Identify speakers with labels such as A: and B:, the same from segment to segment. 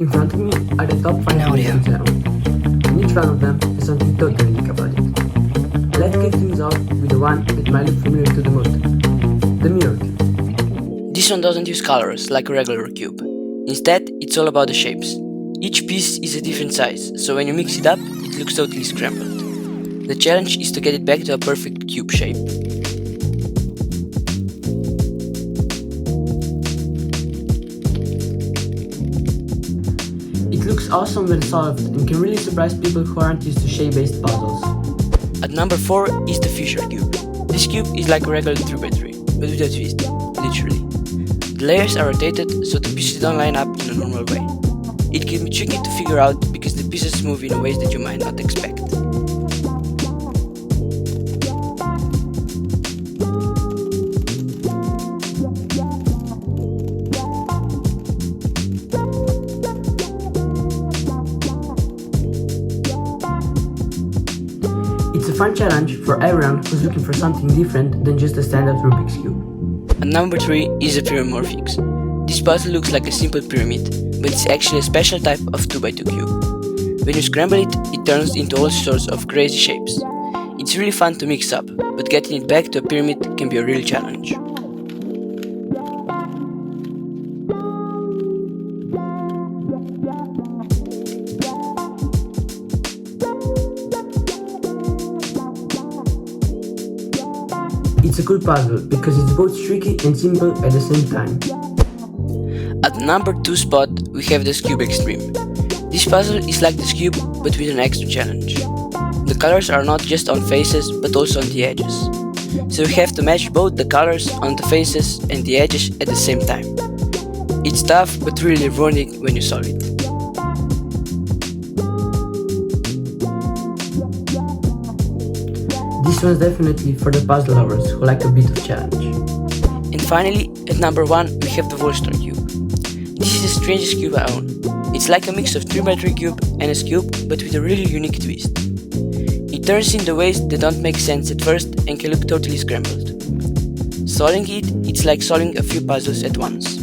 A: In front of me are the top 5
B: audio.
A: cubes around, and each one of them has something totally unique about it. Let's kick things off with the one that might look familiar to the most, the mirror cube.
B: This one doesn't use colors like a regular cube. Instead, it's all about the shapes. Each piece is a different size, so when you mix it up, it looks totally scrambled. The challenge is to get it back to a perfect cube shape.
A: It looks awesome when solved and can really surprise people who aren't used to shape-based puzzles.
B: At number 4 is the Fisher cube. This cube is like a regular 3x3, but with a twist, literally. The layers are rotated so the pieces don't line up in a normal way. It can be tricky to figure out because the pieces move in ways that you might not expect.
A: It's a fun challenge for everyone who's looking for something different than just a standard Rubik's Cube.
B: At number 3 is the Pyramorphix. This puzzle looks like a simple pyramid, but it's actually a special type of 2x2 cube. When you scramble it, it turns into all sorts of crazy shapes. It's really fun to mix up, but getting it back to a pyramid can be a real challenge.
A: It's a cool puzzle because it's both tricky and simple at the same time.
B: At the number 2 spot, we have the Skewb Extreme. This puzzle is like the Skewb, but with an extra challenge. The colors are not just on faces, but also on the edges. So you have to match both the colors on the faces and the edges at the same time. It's tough, but really rewarding when you solve it.
A: This one's definitely for the puzzle lovers who like a bit of challenge.
B: And finally, at number 1, we have the Volstar Cube. This is the strangest cube I own. It's like a mix of 3x3 cube and a Skewb, but with a really unique twist. It turns in the ways that don't make sense at first and can look totally scrambled. Solving it, it's like solving a few puzzles at once.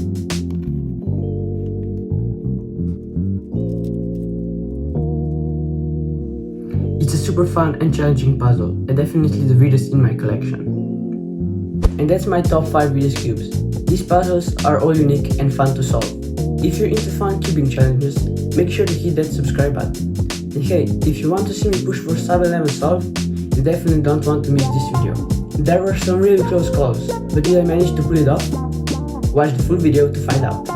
A: It's a super fun and challenging puzzle, and definitely the weirdest in my collection. And that's my top 5 weirdest cubes. These puzzles are all unique and fun to solve. If you're into fun cubing challenges, make sure to hit that subscribe button. And hey, if you want to see me push for sub 11 solve, you definitely don't want to miss this video. There were some really close calls, but did I manage to pull it off? Watch the full video to find out.